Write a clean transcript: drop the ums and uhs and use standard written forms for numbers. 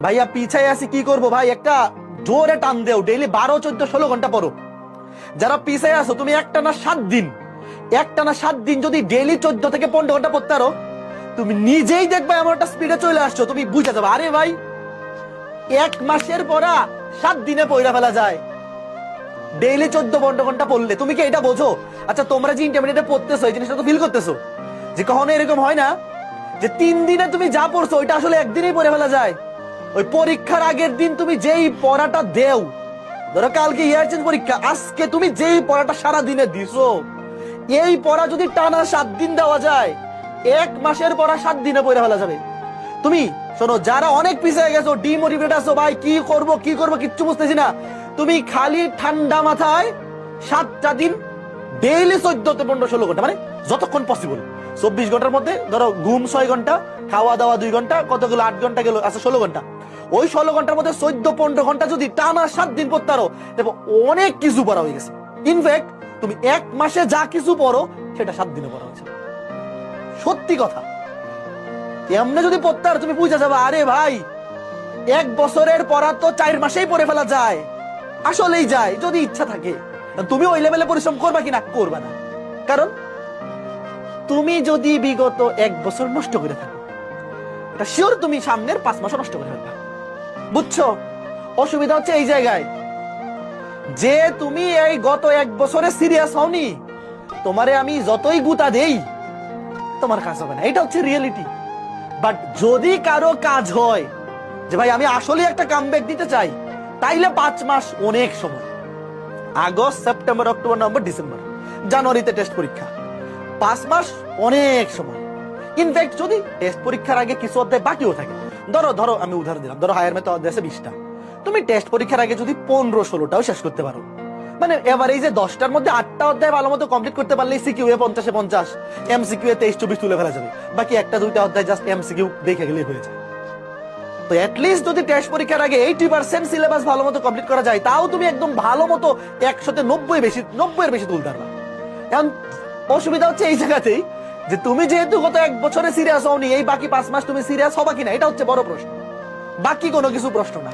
ভাইয়া পিছায় আছি কি করব ভাই, একটা জোরে টান দেও, ডেইলি 12, 14, 16 ঘন্টা পড়ো। যারা পিছায় আছো তুমি একটানা 7 দিন যদি ডেইলি 14 থেকে 15 ঘন্টা পড়তে পারো, তুমি নিজেই দেখবে এমন একটা স্পিডে চলে আসছো, তুমি বুঝে যাবে আরে ভাই 1 মাসের পড়া 7 দিনে পড়া ফেলা যায় ডেইলি 14-15 ঘন্টা পড়লে। তুমি কি এটা বোঝো? আচ্ছা তোমরা যে ইন্টারমিডিয়েটে পড়তেছো এই জিনিসটা তো ফিল করতেছো যে কখনো এরকম হয় না যে 3 দিনে তুমি যা পড়ছো ওইটা আসলে একদিনেই পড়ে ফেলা যায়। ওই পরীক্ষার আগের দিন তুমি যেই পড়াটা দেও, ধরো কালকে ইয়ার চেঞ্জ পরীক্ষা, আজকে তুমি যেই পড়াটা সারা দিনে দিছো এই পড়া যদি টানা 7 দিন দেওয়া যায় 1 মাসের পড়া 7 দিনে পড়ে ফেলা যাবে। তুমি শোনো, যারা অনেক পিছিয়ে গেছো, ডিমোটিভেট আছো, ভাই কি করব কিচ্ছু বুঝতেছি না, তুমি খালি ঠান্ডা মাথায় 7টা দিন ডেইলি 14 থেকে 15, 16 ঘন্টা, মানে যতক্ষণ পসিবল 24 ঘন্টার মধ্যে ধরো ঘুম 6 ঘন্টা, খাওয়া দাওয়া 2 ঘন্টা, কতগুলো 8 ঘন্টা গেল, আচ্ছা 16 ঘন্টা, ওই 16 ঘন্টার মধ্যে 14-15 ঘন্টা যদি টানা 7 দিন পড়তে পারো দেখো অনেক কিছু পড়া হয়ে গেছে। ইনফ্যাক্ট তুমি 1 মাসে যা কিছু পড়ো সেটা 7 দিনে পড়া হয়েছে। সত্যি কথা, এমনি যদি পড়তে পারো তুমি বুঝে যাবে আরে ভাই 1 বছরের পড়া তো 4 মাসেই পড়ে ফেলা যায়, আসলেই যায় যদি ইচ্ছা থাকে। তুমি ওই লেভেলে পরিশ্রম করবা কিনা? করবা না, কারণ তুমি যদি বিগত 1 বছর নষ্ট করে থাকো এটা শিওর তুমি সামনের 5 মাসও নষ্ট করে ফেলবা। বুঝছো? অসুবিধা হচ্ছে এই জায়গায় যে তুমি এই গত 1 বছরে সিরিয়াস হওনি, তোমারে আমি যতই গুতা দেই তোমার কাজ হবে না, এটা হচ্ছে রিয়েলিটি। বাট যদি কারো কাজ হয় যে ভাই আমি আসলে একটা কামব্যাক দিতে চাই, তাইলে 5 মাস অনেক সময়। August, September, October, November, December, জানুয়ারিতে টেস্ট পরীক্ষা, 5 মাস অনেক সময়। ইনফ্যাক্ট যদি টেস্ট পরীক্ষার আগে কিছু অধ্যায় বাকিও থাকে, ধরো আমি উদাহরণ দিলাম, ধরো হায়ার ম্যাথ অধ্যায় আছে 20টা, তুমি টেস্ট পরীক্ষার আগে যদি 15-16টাও শেষ করতে পারো, মানে এবার এই যে 10টার মধ্যে 8টা অধ্যায় ভালো মতো কমপ্লিট করতে পারলে সিকিউ এ 50-50, এমসিকিউ এ 23-24 তুলে ফেলা যাবে, বাকি 1-2টা অধ্যায় জাস্ট এমসিকিউ দেখে গেলেই হয়ে যায়। তো অ্যাটলিস্ট যদি টেস্ট পরীক্ষার আগে 80% সিলেবাস ভালো মতো কমপ্লিট করা যায়, তাও তুমি একদম ভালো মতো 100-90-এর বেশি তুলতে পারবা। এখন অসুবিধা হচ্ছে এই জায়গাতেই যে তুমি যেহেতু গত 1 বছরে সিরিয়াস হওনি, এই বাকি 5 মাস তুমি সিরিয়াস হবা কিনা এটা হচ্ছে বড় প্রশ্ন, বাকি কোনো কিছু প্রশ্ন না।